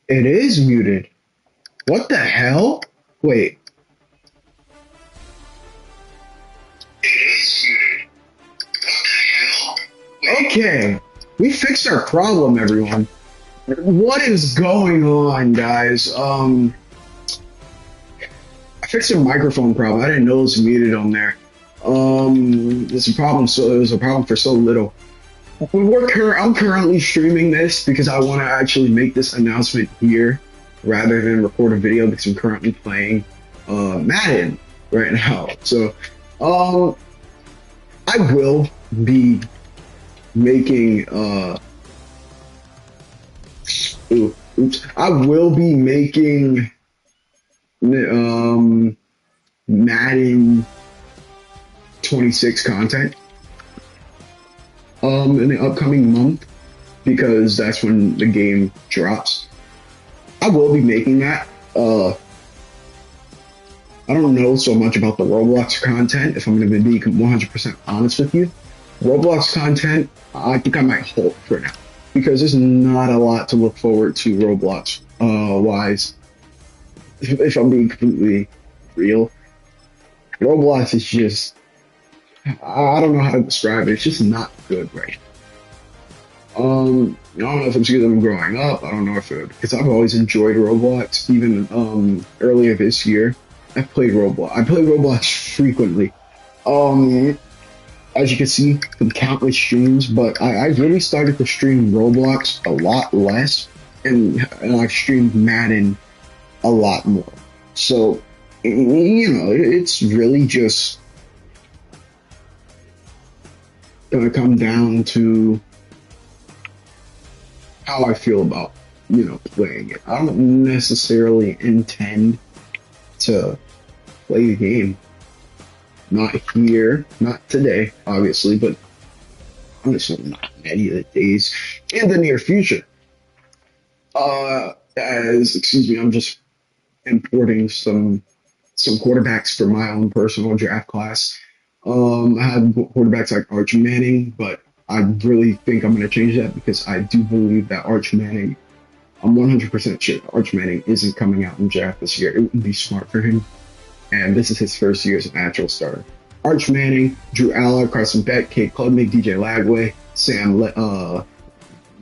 It is muted. What the hell? Wait. It is muted. What the hell? Wait. Okay. We fixed our problem, everyone. What is going on, guys? I fixed a microphone problem. I didn't know it was muted on there. It's a problem. So it was a problem for so little. I'm currently streaming this because I want to actually make this announcement here rather than record a video because I'm currently playing Madden right now. So I will be making I will be making Madden 26 content in the upcoming month because that's when the game drops. I will be making that. I don't know so much about the Roblox content, if I'm going to be 100% honest with you. Roblox content, I think I might hold for now because there's not a lot to look forward to Roblox wise. If I'm being completely real, Roblox is just, I don't know how to describe it. It's just not good right now. I don't know if it's because I'm growing up. I don't know if it, because I've always enjoyed Roblox. Even earlier this year, I played Roblox. I played Roblox frequently. As you can see from countless streams, but I really started to stream Roblox a lot less, and I've streamed Madden a lot more. So, you know, it's really just gonna come down to how I feel about, you know, playing it. I don't necessarily intend to play the game. Not here, not today, obviously, but I'm just not any of the days in the near future. Excuse me, I'm just importing some quarterbacks for my own personal draft class. I have quarterbacks like Arch Manning, but I really think I'm going to change that because I do believe that Arch Manning, I'm 100% sure Arch Manning isn't coming out in the draft this year. It wouldn't be smart for him. And this is his first year as a natural starter. Arch Manning, Drew Aller, Carson Beck, Cade Klubnik, DJ Lagway, Sam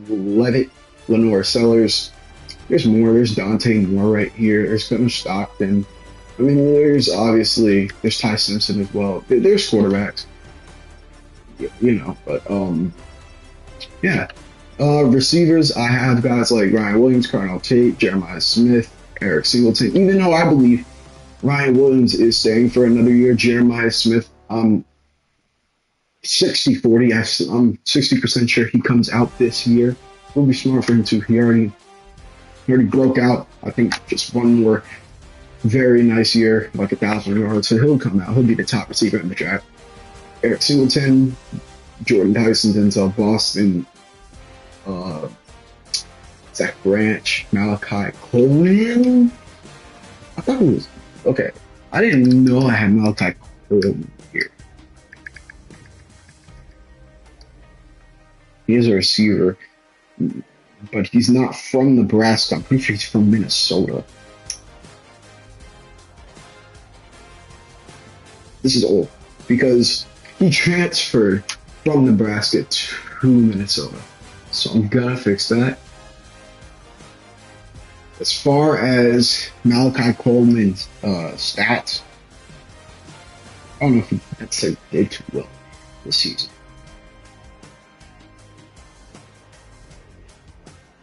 Levitt, Lenore Sellers. There's more. There's Dante Moore right here. There's Gunnar Stockton. I mean, there's Ty Simpson as well. There's quarterbacks, you know, but yeah. Receivers, I have guys like Ryan Williams, Carnell Tate, Jeremiah Smith, Eric Singleton. Even though I believe Ryan Williams is staying for another year, Jeremiah Smith, 60-40. I'm 60% sure he comes out this year. It would be smart for him to. He already broke out. I think just one more very nice year, like 1,000 yards. So he'll come out. He'll be the top receiver in the draft. Eric Singleton, Jordan Tyson, Denzel Boston, Zach Branch, Malachi Coleman. I thought it was okay. I didn't know I had Malachi Coleman here. He is a receiver, but he's not from Nebraska. I'm pretty sure he's from Minnesota. This is old because he transferred from Nebraska to Minnesota. So I'm gonna fix that. As far as Malachi Coleman's stats, I don't know if I'd say did too well this season.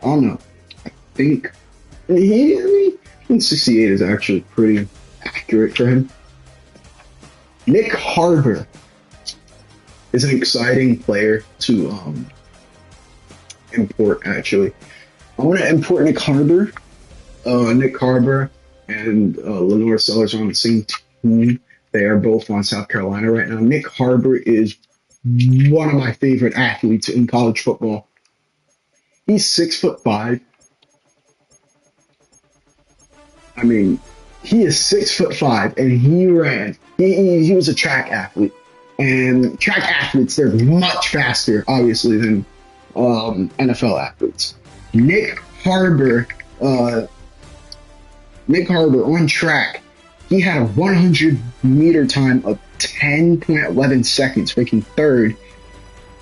I don't know. I think 68 is actually pretty accurate for him. Nick Harbor is an exciting player to import, actually. I'm going to import Nick Harbor. Nick Harbor and Lenore Sellers are on the same team. They are both on South Carolina right now. Nick Harbor is one of my favorite athletes in college football. He's 6'5". I mean, he is 6'5", and he ran. He was a track athlete, and track athletes, they're much faster, obviously, than NFL athletes. Nick Harbor Uh, Nick Harbor on track. He had a 100-meter time of 10.11 seconds, ranking third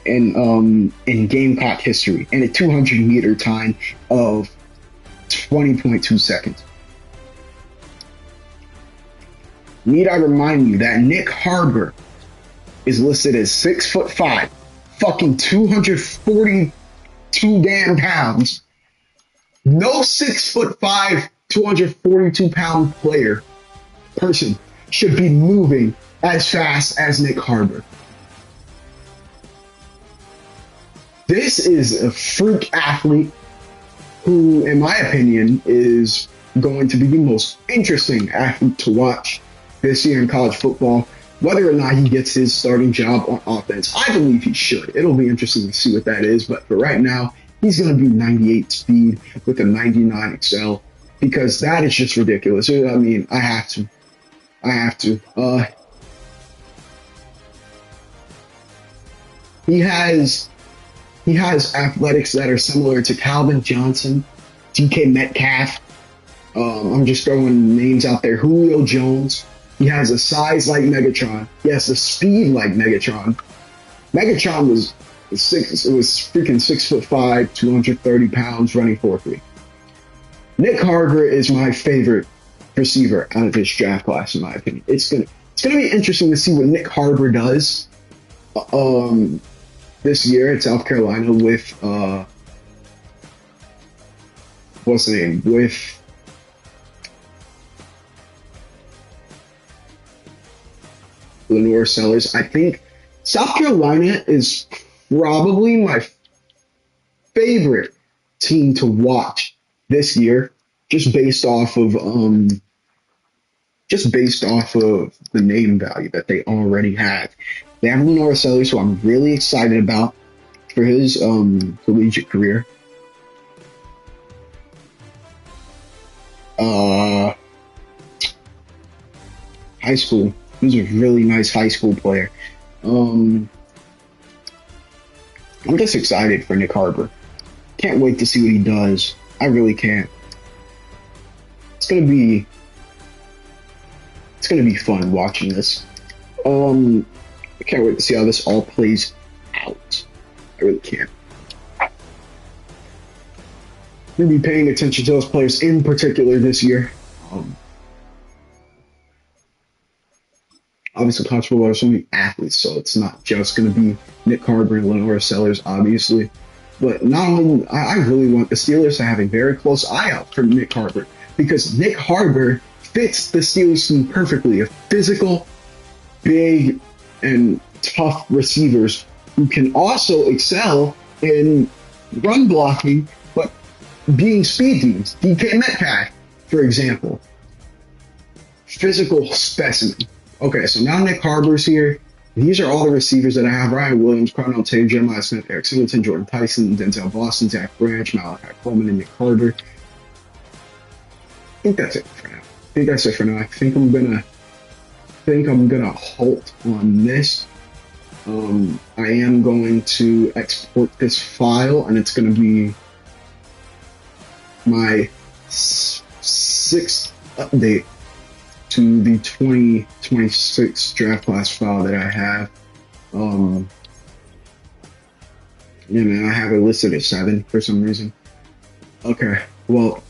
in Gamecock history, and a 200-meter time of 20.2 seconds. Need I remind you that Nick Harbor is listed as 6'5", fucking 242 damn pounds. No 6'5", 242-pound person should be moving as fast as Nick Harbor. This is a freak athlete who, in my opinion, is going to be the most interesting athlete to watch this year in college football. Whether or not he gets his starting job on offense, I believe he should. It'll be interesting to see what that is. But for right now, he's going to be 98 speed with a 99 excel, because that is just ridiculous. I mean, I have to. He has athletics that are similar to Calvin Johnson, DK Metcalf. I'm just throwing names out there. Julio Jones. He has a size like Megatron. He has a speed like Megatron. Megatron was freaking 6'5", 230 pounds, running 4.3. Nick Harbor is my favorite receiver out of this draft class, in my opinion. It's gonna be interesting to see what Nick Harbor does this year at South Carolina with what's the name? With Lenore Sellers. I think South Carolina is probably my favorite team to watch this year, just based off of the name value that they already have. They have Lenore Sellers, who I'm really excited about for his collegiate career. High school. He's a really nice high school player. I'm just excited for Nick Harbor. Can't wait to see what he does. I really can't. It's gonna be fun watching this. I can't wait to see how this all plays out. I really can't. I'm gonna be paying attention to those players in particular this year. Obviously, college football are so many athletes, so it's not just going to be Nick Harbor and Lenore Sellers, obviously. But not only, I really want the Steelers to have a very close eye out for Nick Harbor, because Nick Harbor fits the Steelers team perfectly. A physical, big, and tough receivers who can also excel in run blocking, but being speed teams. DK Metcalf, for example. Physical specimen. Okay, so now Nick Harbor's here. These are all the receivers that I have: Ryan Williams, Carnell Tate, Jeremiah Smith, Eric Singleton, Jordan Tyson, Denzel Boston, Zach Branch, Malachi Coleman, and Nick Harbor. I think that's it for now. I think I'm gonna halt on this. I am going to export this file, and it's gonna be my sixth update to the 2026 draft class file that I have. Yeah, man, I have it listed at 7 for some reason. Okay, well,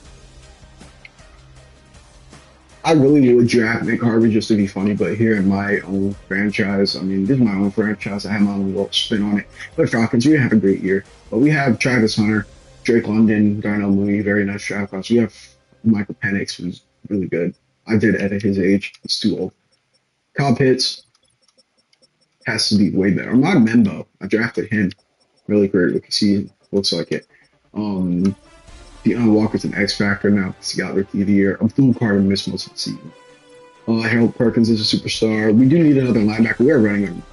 I really would draft Nick Harbor just to be funny, but here in my own franchise, I mean, this is my own franchise. I have my own little spin on it. But Falcons, we have a great year. But we have Travis Hunter, Drake London, Darnell Mooney, very nice draft class. We have Michael Penix, who's really good. I did edit his age. It's too old. Kyle Pitts has to be way better. My Membo, I drafted him. Really great rookie season. Looks like it. Deion Walker's an X factor now. He got rookie of the year. Abdul Carter missed most of the season. Harold Perkins is a superstar. We do need another linebacker. We are running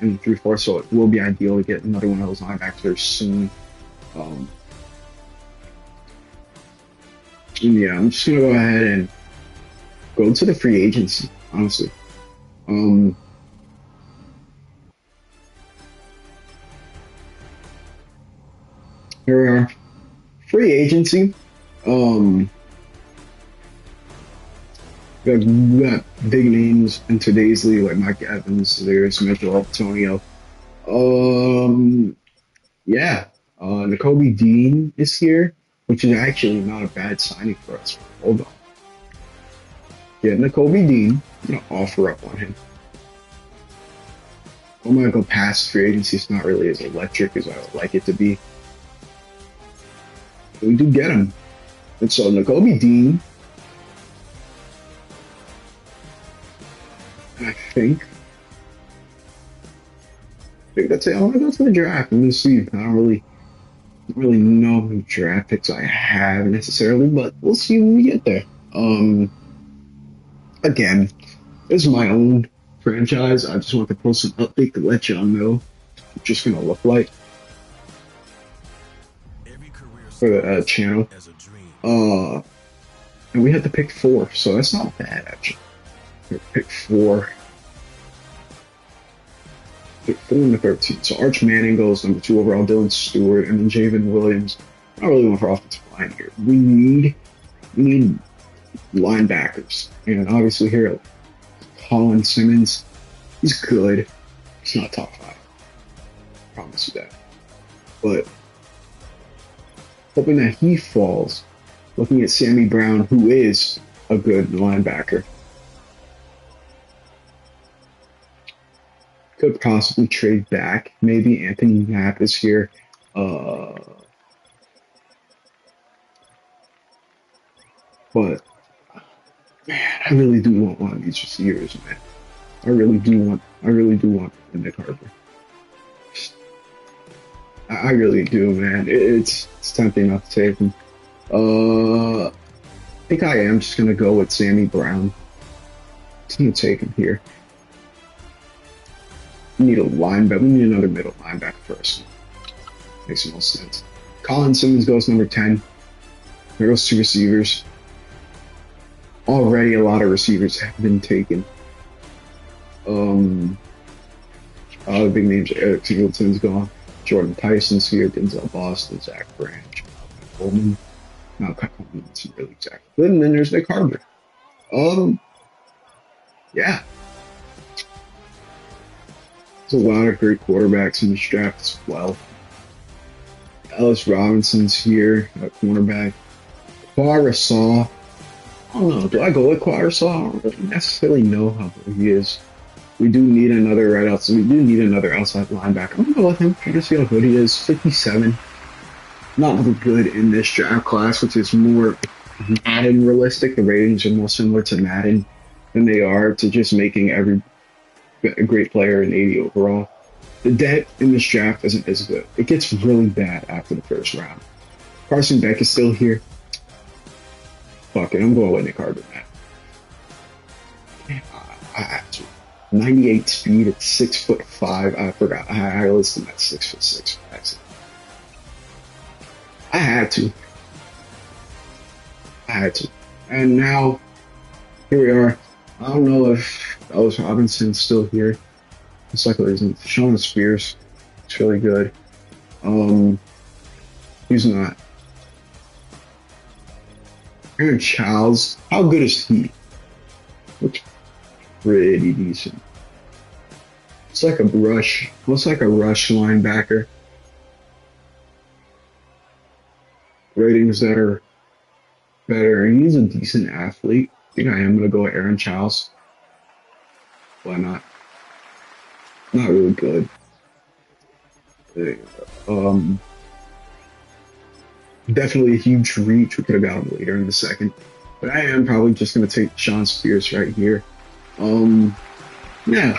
in 3-4, so it will be ideal to get another one of those linebackers soon. Yeah, I'm just gonna go ahead and go to the free agency, honestly. Here we are. Free agency. Um, we got big names in today's league like Mike Evans, there's Mitchell Antonio. Um, yeah, N'Kobe Dean is here, which is actually not a bad signing for us. Hold on. Yeah, N'Kobe Dean, I'm gonna offer up on him. I'm gonna go past free agency. It's not really as electric as I would like it to be. But we do get him. And so N'Kobe Dean, and I think that's it. I want to go to the draft. I'm gonna see. I don't really know who draft picks I have necessarily, but we'll see when we get there. Um, Again, this is my own franchise. I just want to post an update to let y'all know what it's just gonna look like for the channel. Uh, and we had to pick four, so that's not bad actually. Pick four. Pick 4 in the 13. So Arch Manning goes number 2 overall, Dylan Stewart, and then Javen Williams. I don't really want for offensive line here. We need linebackers. And obviously here, Colin Simmons, he's good. He's not top 5. I promise you that. But hoping that he falls, looking at Sammy Brown, who is a good linebacker. Could possibly trade back. Maybe Anthony Knapp is here. But man, I really do want one of these receivers, man. I really do want Nick Harper. I really do, man. It's tempting not to take him. I think I am just gonna go with Sammy Brown. Just gonna take him here. We need a linebacker. We need another middle linebacker first. Makes the most sense. Colin Simmons goes number 10. There goes 2 receivers. Already a lot of receivers have been taken. The big names are Eric Singleton's gone. Jordan Tyson's here. Denzel Boston, Zach Branch, Coleman. Not Coleman, it's really Zach. And then there's Nick Harper. Yeah. There's a lot of great quarterbacks in this draft as well. Ellis Robinson's here at cornerback. Quarasaw. I don't know. Do I go with Quarasaw? I don't really necessarily know how good he is. We do need another outside linebacker. I'm gonna go with him. Just see how good he is. 57. Not really good in this draft class, which is more Madden realistic. The ratings are more similar to Madden than they are to just making every great player an 80 overall. The depth in this draft isn't as good. It gets really bad after the first round. Carson Beck is still here. Fuck it, I'm going with Nick Harper, man. I have to. 98 speed at 6'5". I forgot. I listed him at 6'6". I had to. And now, here we are. I don't know if Ellis Robinson's still here. It's like isn't. Sean Spears. It's really good. He's not. Aaron Childs. How good is he? Looks pretty decent. It's like a rush. Looks like a rush linebacker. Ratings that are better. And he's a decent athlete. I think I am going to go with Aaron Childs. Why not? Not really good. Definitely a huge reach. We could have got him later in the second. But I am probably just going to take Sean Spears right here. Yeah.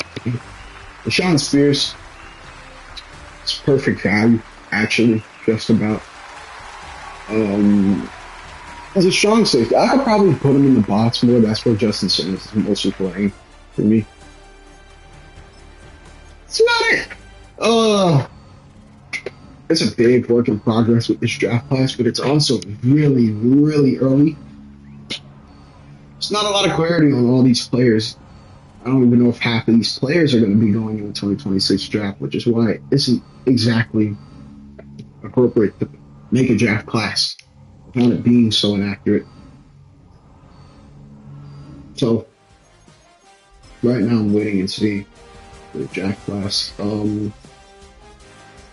Sean Spears. It's perfect value, actually, just about. As a strong safety, I could probably put him in the box more. That's where Justin Simmons is mostly playing for me. That's about it. It's a big work in progress with this draft class, but it's also really, really early. There's not a lot of clarity on all these players. I don't even know if half of these players are going to be going in the 2026 draft, which is why it isn't exactly appropriate to make a draft class on it being so inaccurate. So right now I'm waiting and see the Jack class.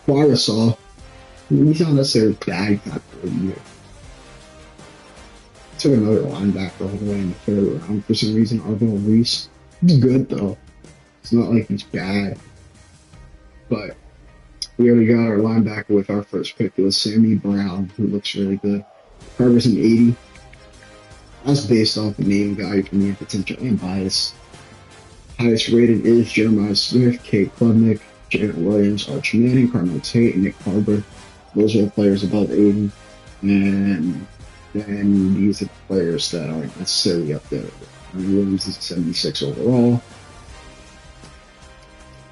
Barisal, he's not necessarily bad tackle either. Took another linebacker all the way in the third round for some reason. Arvell Reese, he's good though. It's not like he's bad, but we already got our linebacker with our first pick. It was Sammy Brown, who looks really good. Carver's an 80. That's based off the name value for me and potential and bias. Highest rated is Jeremiah Smith, Kate Klubnik, Janet Williams, Archie Manning, Carmel Tate, and Nick Harbor. Those are the players above 80. And then these are the players that aren't necessarily up there. Williams is 76 overall.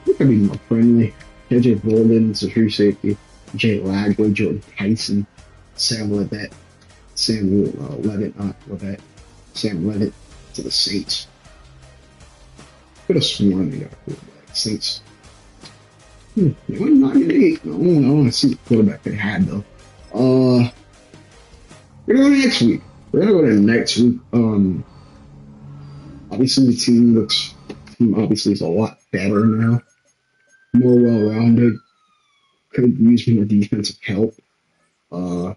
Look at me more friendly. KJ Bolden is a free safety. Jay Lagway, Jordan Tyson, Sam Levitt, Sam Levitt, not Levitt, Sam Levitt to the Saints. Could have sworn they got a quarterback. Saints. 198. I want to see the quarterback they had though. We're gonna go next week. We're gonna go to next week. Obviously the team obviously is a lot better now. More well-rounded. Could use more defensive help. But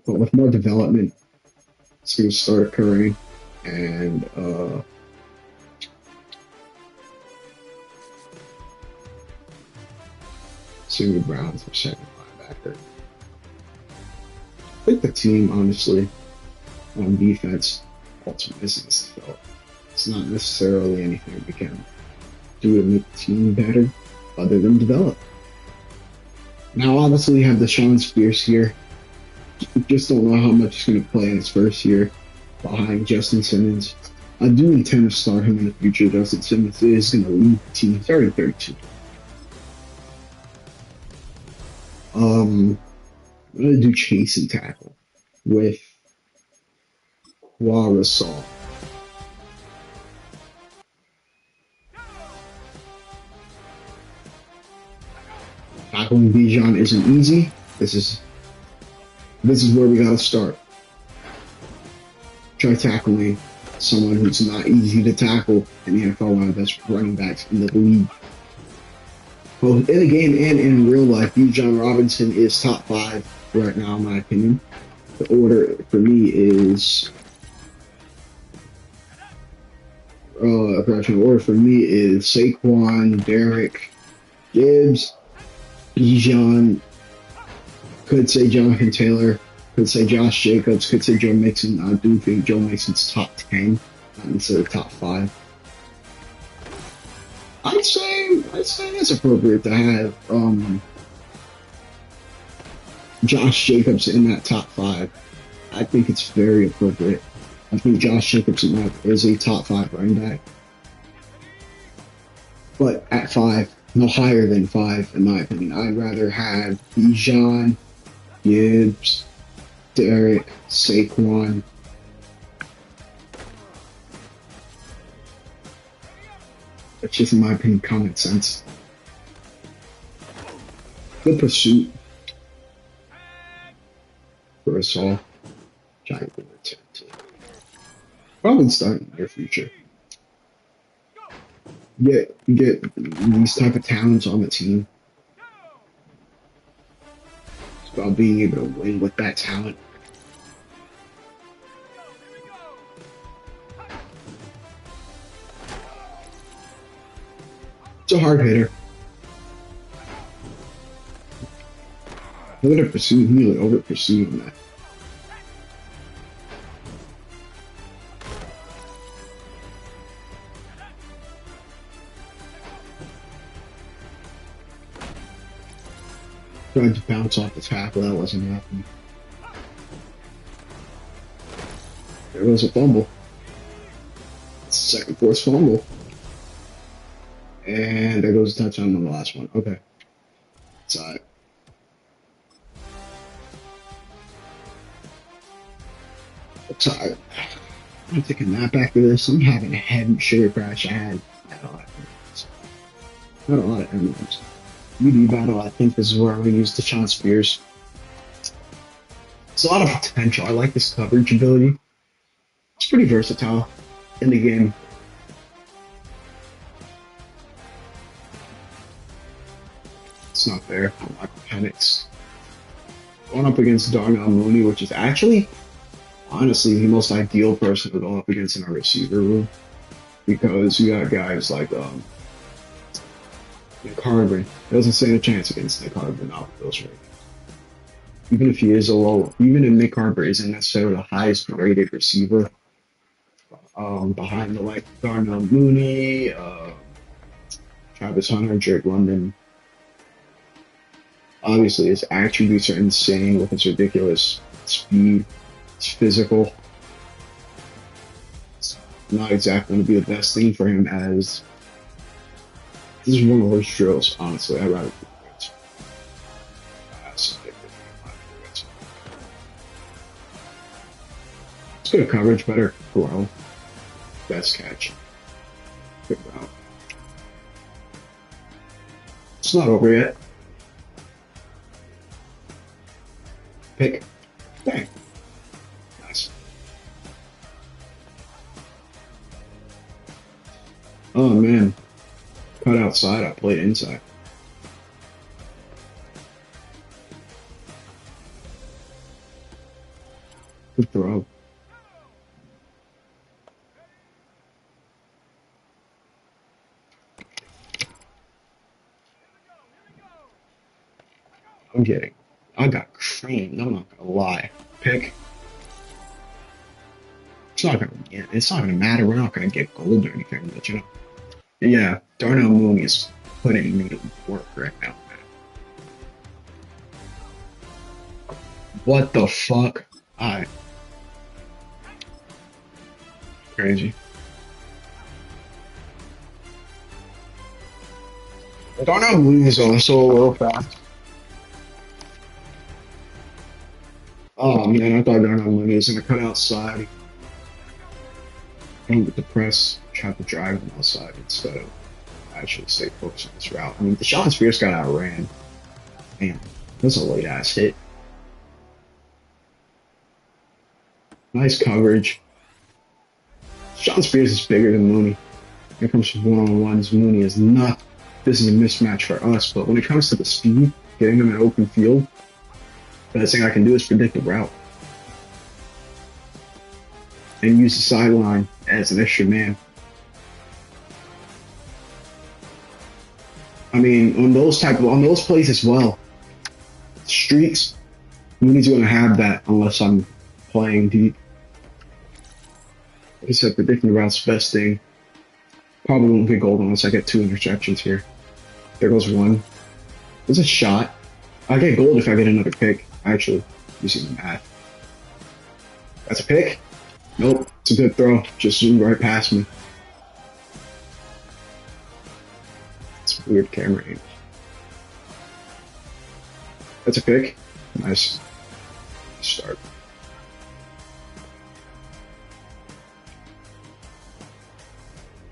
with more development, it's gonna start occurring. And Sammy Brown's our second linebacker. I think the team, honestly, on defense, ultimately is develop. It's not necessarily anything we can do to make the team better, other than develop. Now, obviously, we have Deshaun Spears here. Just don't know how much he's going to play in his first year behind Justin Simmons. I do intend to start him in the future. Justin Simmons is going to lead the team. He's already 32. I'm going to do chase and tackle with Barisal. Tackling Bijan isn't easy. This is where we gotta start. Try tackling someone who's not easy to tackle in the NFL, one of the best running backs in the league. Both in the game and in real life, Bijan Robinson is top 5 right now, in my opinion. The order for me is Saquon, Derek, Gibbs, Bijan, could say Jonathan Taylor, could say Josh Jacobs, could say Joe Mixon. I do think Joe Mixon's top 10, not necessarily top 5. I'd say it's appropriate to have Josh Jacobs in that top 5. I think it's very appropriate. I think Josh Jacobs is a top 5 running back. But at 5, no higher than 5, in my opinion. I'd rather have Bijan, Gibbs, Derek, Saquon. That's just, in my opinion, common sense. Good pursuit for us all. Giant winner too. Probably start in the near future. Get these type of talents on the team. It's about being able to win with that talent. It's a hard hitter. Look at the pursuit. He really over pursued on that. Tried to bounce off the tackle, that wasn't happening. There was a fumble. It's the second forced fumble. And there goes a touchdown on the last one. Okay. It's alright. It's alright. I'm taking a nap after this. I'm having a heavy sugar crash. I had a lot of M&Ms. UD battle, I think this is where we use Deshaun Spears. It's a lot of potential. I like this coverage ability. It's pretty versatile in the game. It's not fair. I'm panics. Going up against Darnell Mooney, which is actually, honestly, the most ideal person to go up against in our receiver room. Because you got guys like Nick Harbin. He doesn't stand a chance against Nick Harbin off those right. Even if he is a low, even if Nick Harbin isn't necessarily the highest rated receiver, behind the like Darnell Mooney, Travis Hunter, Drake London. Obviously, his attributes are insane with his ridiculous speed. It's physical. It's not exactly going to be the best thing for him as this is one of the worst drills, honestly. I'd rather do it. It's good coverage, better throw. Best catch. Good route. It's not over yet. Pick. Bang. Nice. Oh man. Cut outside, I played inside. Good throw. I'm kidding. I got creamed, I'm not gonna lie. Pick. It's not gonna matter. We're not gonna get gold or anything, but you know. Yeah, Darnell Mooney is putting me to work right now, man. What the fuck? I crazy. Darnell Mooney is also a little fast. Oh man, I thought Darnell Mooney was gonna cut outside and with the press, try to drive him outside instead of actually stay focused on this route. I mean, Deshaun Spears got outran. Man, that's a late ass hit. Nice coverage. Deshaun Spears is bigger than Mooney. When it comes to one-on-ones, Mooney is not. This is a mismatch for us, but when it comes to the speed, getting him in open field, the best thing I can do is predict the route and use the sideline as an extra man. I mean, on those plays as well, streaks, Mooney's going to have that unless I'm playing deep. Like I said, predicting the route's the best thing. Probably won't get gold unless I get 2 interceptions here. There goes 1. There's a shot. I get gold if I get another pick. Actually, using the math. That's a pick? Nope. It's a good throw. Just zoomed right past me. It's weird camera angle. That's a pick. Nice. Start.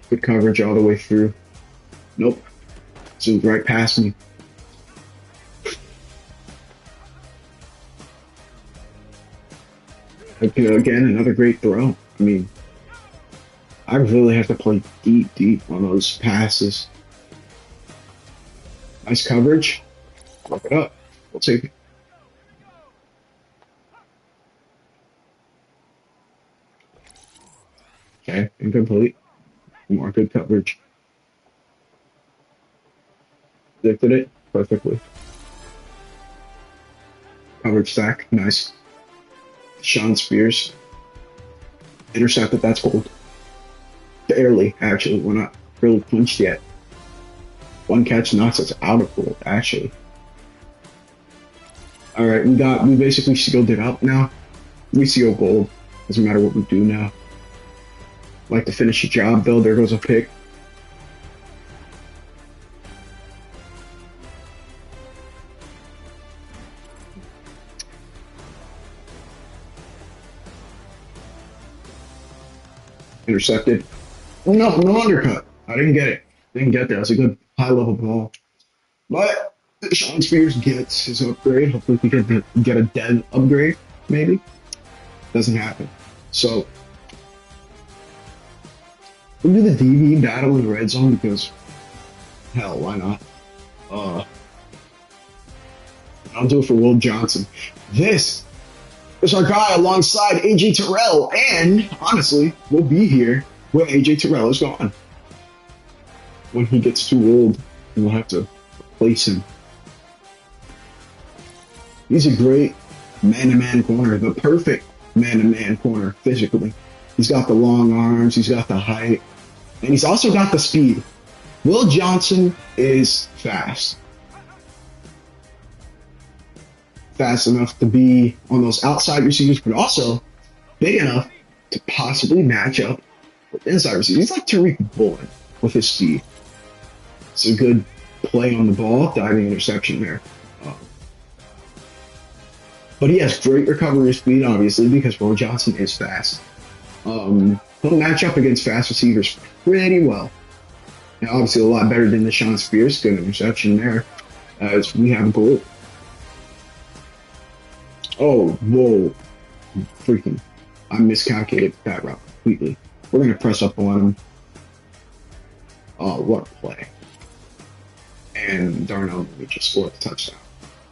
Good coverage all the way through. Nope. Zoomed right past me. Again, another great throw. I mean, I really have to play deep on those passes. Nice coverage. Look it up. We'll take it. Okay, incomplete. More good coverage. Predicted it perfectly. Coverage stack. Nice. Sean Spears. Intercepted, that's gold. Barely, actually. We're not really clinched yet. 1 catch knocks us out of gold, actually. Alright, we basically sealed it up now. We seal gold. Doesn't matter what we do now. Like to finish the job though, there goes a pick. Intercepted. No, no undercut. I didn't get it. Didn't get there. That's a good high level ball. But Sean Spears gets his upgrade. Hopefully we can get a dead upgrade. maybe. Doesn't happen. So we'll do the DB battle in the red zone because hell, why not? I'll do it for Will Johnson. This is our guy alongside AJ Terrell, and honestly, we'll be here when AJ Terrell is gone. When he gets too old, we'll have to replace him. He's a great man-to-man corner, the perfect man-to-man corner physically. He's got the long arms, he's got the height, and he's also got the speed. Will Johnson is fast. Fast enough to be on those outside receivers, but also big enough to possibly match up with inside receivers. He's like Tariq Woolen with his speed. It's a good play on the ball, diving interception there. But he has great recovery speed, obviously, because Will Johnson is fast. He'll match up against fast receivers pretty well. Now, obviously, a lot better than the Sean Spears. Good interception there, as we have a goal. Oh, whoa. Freaking. I miscalculated that route completely. We're going to press up on him. Oh, what a play. And Darnell just scored the touchdown.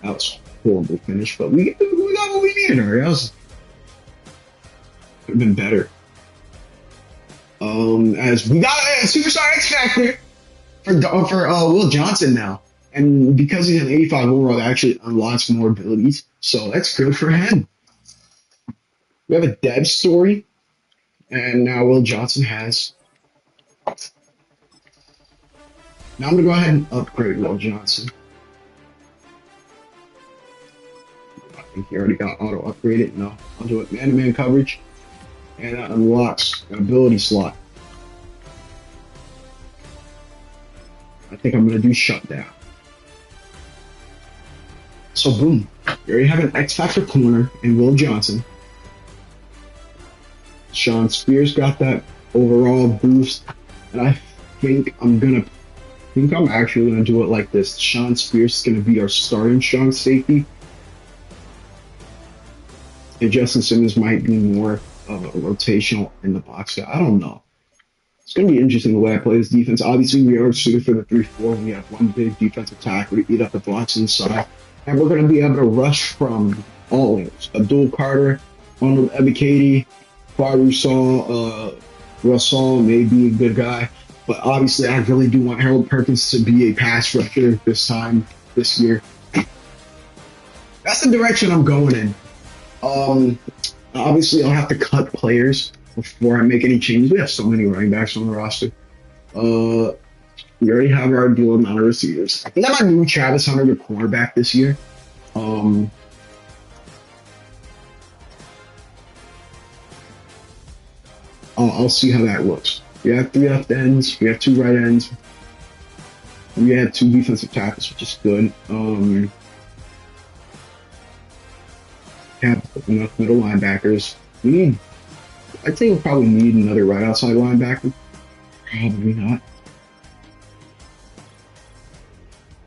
That was a horrible finish, but we got what we needed already. That was could have been better. As we got a superstar X Factor for Will Johnson now. And because he's an 85 overall, that actually unlocks more abilities. So that's good for him. We have a dev story. And now Will Johnson has. Now I'm going to go ahead and upgrade Will Johnson. I think he already got auto upgraded. No, I'll do it man-to-man coverage. And that unlocks an ability slot. I think I'm going to do shutdown. So boom, you already have an X Factor corner in Will Johnson. Sean Spears got that overall boost, and I think I'm actually gonna do it like this. Sean Spears is gonna be our starting strong safety, and Justin Simmons might be more rotational in the box. I don't know. It's going to be interesting the way I play this defense. Obviously, we are suited for the 3-4. We have one big defensive tackle to eat up the blocks inside. And we're going to be able to rush from all angles. Abdul Carter, Arnold Ebiketie, Farouk Russell may be a good guy. But obviously, I really do want Harold Perkins to be a pass rusher this year. That's the direction I'm going in. Obviously, I'll have to cut players before I make any changes. We have so many running backs on the roster. We already have our ideal amount of receivers. I think I might move Travis Hunter to cornerback this year. I'll see how that looks. We have 3 left ends. We have 2 right ends. We have 2 defensive tackles, which is good. Have enough middle linebackers. I think we'll probably need another right outside linebacker. Probably not.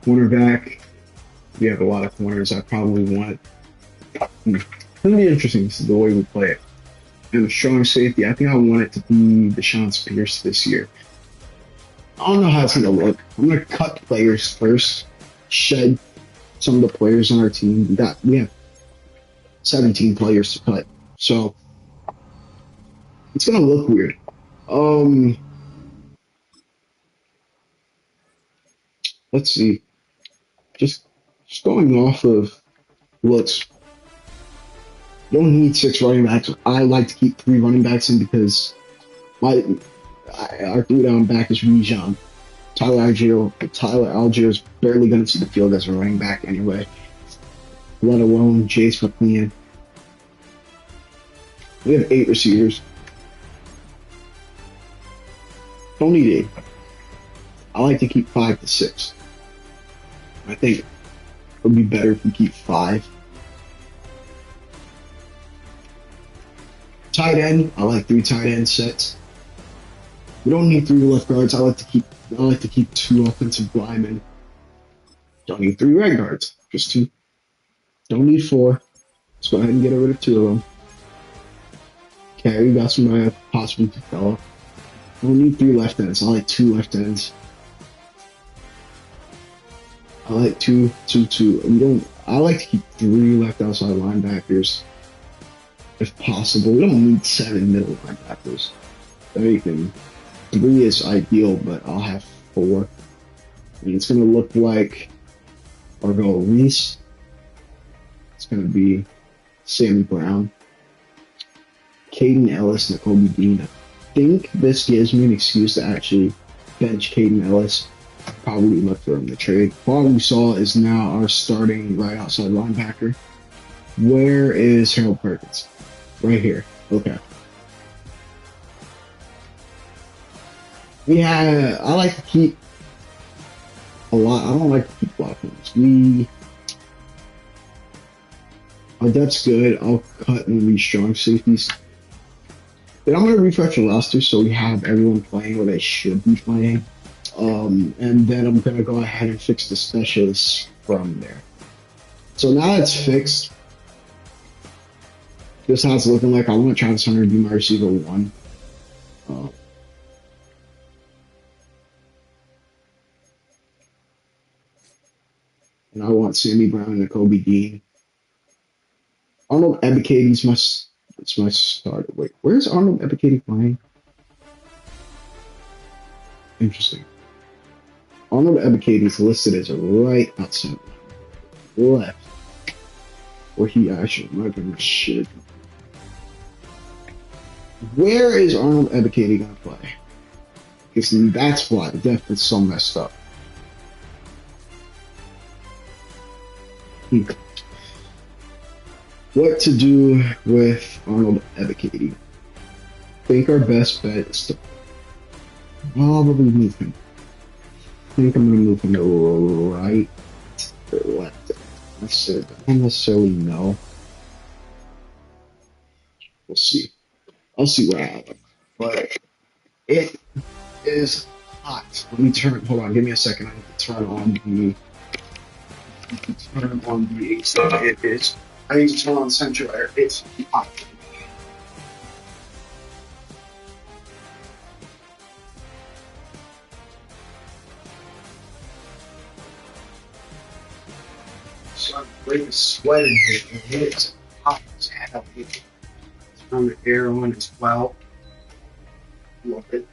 Cornerback. We have a lot of corners. I probably want it. It's going to be interesting. This is the way we play it. And the strong safety, I think I want it to be Deshaun Spears this year. I don't know how it's going to look. I'm going to cut players first. Shed some of the players on our team. We have 17 players to cut. So it's going to look weird. Let's see. Just going off of looks. Don't need 6 running backs. I like to keep 3 running backs in because our 3-down back is Bijan. Tyler Algier is barely going to see the field as a running back anyway, let alone Jace McLean. We have 8 receivers. Don't need 8. I like to keep 5 to 6. I think it would be better if we keep 5. Tight end, I like 3 tight end sets. We don't need 3 left guards. I like to keep 2 offensive linemen. Don't need 3 right guards, just 2. Don't need 4. Let's go ahead and get rid of two of them. Okay, we got somebody that possibly develop. I don't need three left ends. I like two left ends. I like two. We don't. I like to keep three left outside linebackers, if possible. We don't need seven middle linebackers. Anything. Three is ideal, but I'll have four. And it's gonna look like Arvell Reese. It's gonna be Sammy Brown, Caden Ellis, and Kobe Dean. I think this gives me an excuse to actually bench Caden Ellis. Probably look for him to trade. All we saw is now our starting right outside linebacker. Where is Harold Perkins? Right here. Okay. I like to keep a lot. I don't like to keep a lot of things. Our depth's good. I'll cut and be strong safeties. But I'm going to refresh the roster so we have everyone playing where they should be playing. And then I'm going to go ahead and fix the specialists from there. So now it's fixed. This how it's looking like. I want Travis Hunter to be my receiver one. And I want Sammy Brown and Kobe Dean. Arnold Ebiketie it's my starter. Wait, where's Arnold Ebiketie playing? Interesting. Arnold Ebiketie is listed as a right outside left, where he actually might be shit. Where is Arnold Ebiketie gonna play? Because that's why the depth is so messed up. What to do with Arnold Ebiketie? I think our best bet is to probably move him. I think I'm going to move him to right or left. I don't necessarily know. We'll see. I'll see what happens. But it is hot. Let me turn. Hold on. Give me a second. I need to turn on the AC. It is. I need to turn on central air. It's hot. So I'm really sweating here. It's hot as hell. Turn the air on as well. Love it.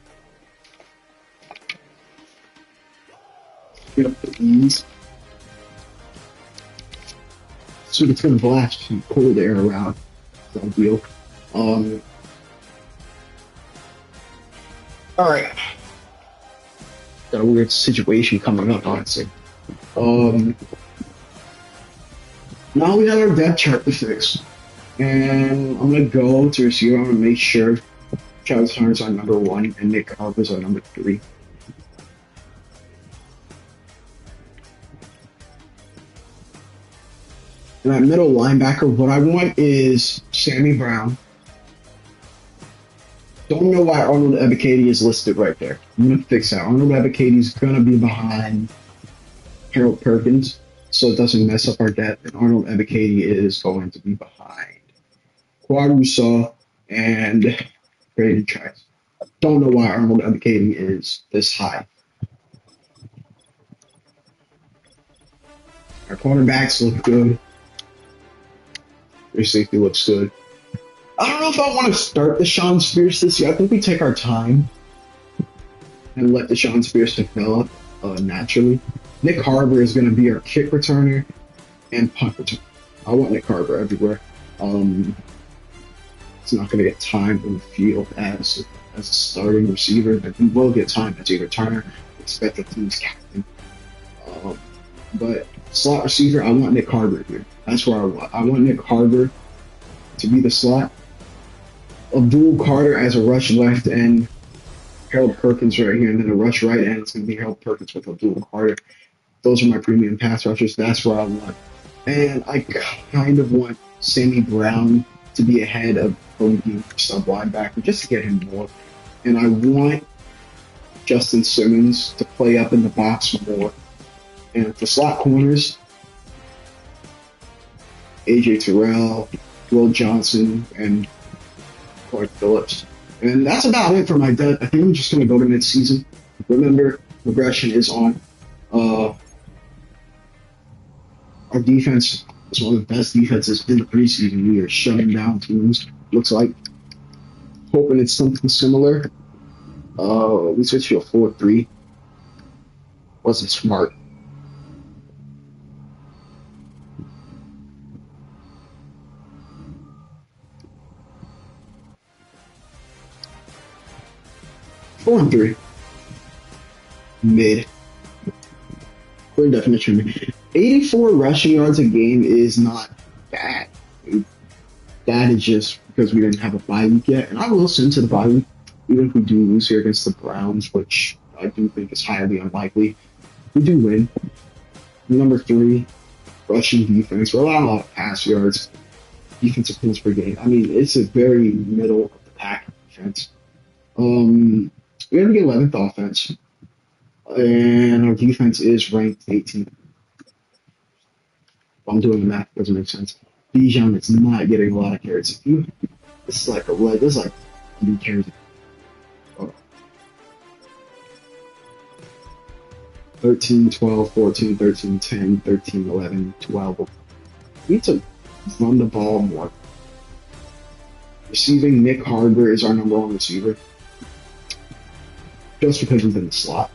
Get up the ease. So it's gonna blast some cold air around. No deal. Alright. Got a weird situation coming up, honestly. Now we got our depth chart to fix. And I'm gonna go to receiver. I'm gonna make sure Travis Hunter's on number 1 and Nick Harper's on number 3. And at middle linebacker, what I want is Sammy Brown. Don't know why Arnold Ebiketie is listed right there. I'm gonna fix that. Arnold Ebiketie is gonna be behind Harold Perkins, so it doesn't mess up our depth. And Arnold Ebiketie is going to be behind Quadrusaw and Braden Trice. Don't know why Arnold Ebiketie is this high. Our cornerbacks look good. Their safety looks good. I don't know if I want to start the Sean Spears this year. I think we take our time and let the Sean Spears develop naturally. Nick Harbor is going to be our kick returner and punt returner. I want Nick Harbor everywhere. He's not going to get time in the field as a starting receiver, but he will get time as a returner, special teams captain. But slot receiver, I want Nick Harbor here. That's where I want. I want Nick Harbor to be the slot. Abdul Carter as a rush left end. Harold Perkins right here, and then a rush right end. It's going to be Harold Perkins with Abdul Carter. Those are my premium pass rushers. That's where I want. And I kind of want Sammy Brown to be ahead of Cody sub linebacker just to get him more. And I want Justin Simmons to play up in the box more. And for slot corners, AJ Terrell, Will Johnson, and Clark Phillips. And that's about it for my depth. I think I'm just going to go to mid-season. Remember, progression is on. Our defense is one of the best defenses in the preseason. We are shutting down teams, looks like. Hoping it's something similar. We switched to a 4-3. Wasn't smart. Four and three. Mid. For definition, 84 rushing yards a game is not bad. That is just because we didn't have a bye week yet. And I will send to the bye week, even if we do lose here against the Browns, which I do think is highly unlikely. We do win. Number 3, rushing defense. We're allowing a lot of pass yards, defensive points per game. I mean, it's a very middle of the pack defense. We have the 11th offense, and our defense is ranked 18th. If I'm doing the math, it doesn't make sense. Bijan is not getting a lot of carries. It's like a leg. It's like 100 carries. 13, 12, 14, 13, 10, 13, 11, 12. We need to run the ball more. Receiving, Nick Hardware is our number 1 receiver. Just because he's in the slot.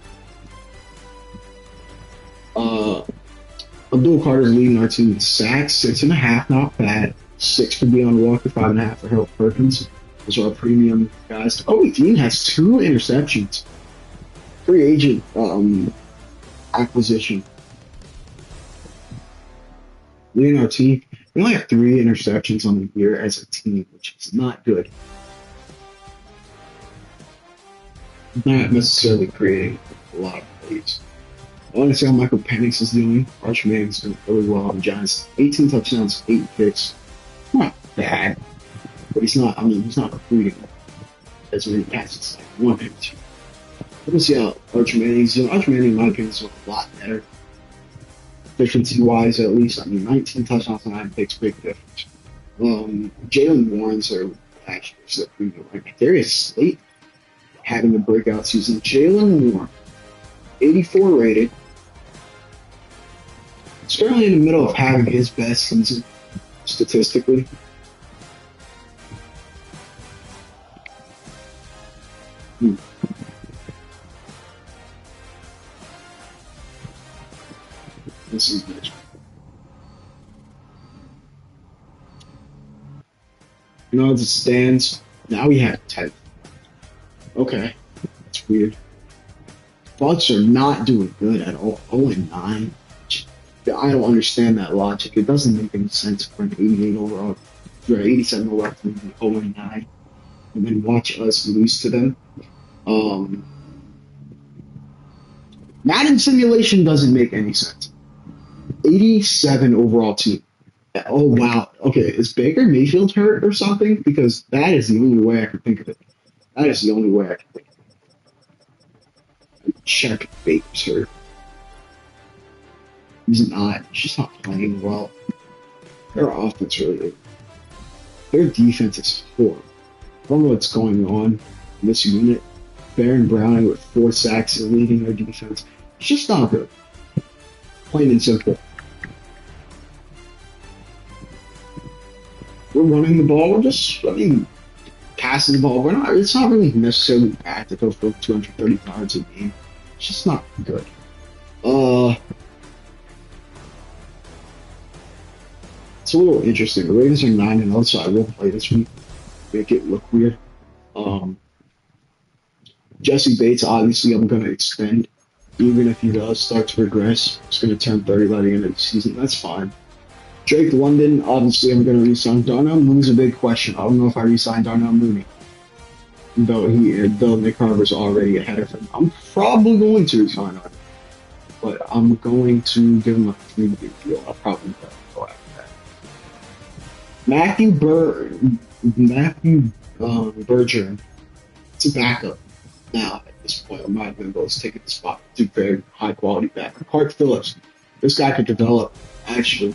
Abdul Carter's leading our team in sacks, 6.5, not bad. 6 for Deion Walker, 5.5 for Harold Perkins. Those are our premium guys. Kobe Dean has 2 interceptions. Free agent acquisition. Leading our team. We only have 3 interceptions on the year as a team, which is not good. Not necessarily creating a lot of plays. I want to see how Michael Penix is doing. Arch Manning's doing really well on the Giants. 18 touchdowns, 8 picks. Not bad. But he's not recruiting as many passes as I want him to. Let's see how Arch Manning's doing. Arch Manning, in my opinion, is doing a lot better. Efficiency-wise, at least. I mean, 19 touchdowns and 9 picks, big difference. Jalen Warren's are actually still pretty good. Like, Darius Slate having a breakout season. Jalen Warren, 84 rated. It's currently in the middle of having his best season, statistically. This is good. As it stands, now we have 10. Okay, that's weird. Bucks are not doing good at all. 0-9. I don't understand that logic. It doesn't make any sense for an 88 overall, or 87 overall to be 0-9, and then watch us lose to them. Madden simulation doesn't make any sense. 87 overall team. Oh wow. Okay, is Baker Mayfield hurt or something? Because that is the only way I can think of it. That is the only way I can think of it. Check if Baker's hurt. He's just not playing well. Their offense really is. Their defense is horrible. I don't know what's going on in this unit. Baron Browning with 4 sacks is leading their defense. It's just not good. Plain and simple. We're running the ball. We're just, passing the ball. It's not really necessarily bad to go for 230 yards a game. It's just not good. It's a little interesting. The Ravens are 9-0, so I will play this week. Make it look weird. Jesse Bates, obviously, I'm going to extend. Even if he does start to regress, he's going to turn 30 by the end of the season. That's fine. Drake London, obviously, I'm going to re-sign. Darnell Mooney's a big question. I don't know if I re-sign Darnell Mooney. Though Nick Harber's already ahead of him. I'm probably going to re-sign him. But I'm going to give him a 3-year deal. I'll probably go after that. Matthew Bergeron. It's a backup now at this point. I'm not going to go take the spot. It's a very high quality backup. Clark Phillips. This guy could develop, actually.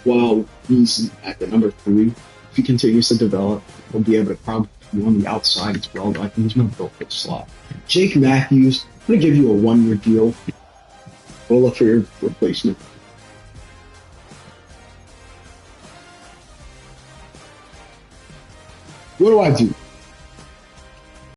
While he's at the number 3, if he continues to develop, he'll be able to probably be on the outside as well, but I think he's going to build for the slot. Jake Matthews, I'm going to give you a 1-year deal. We'll look for your replacement. What do I do?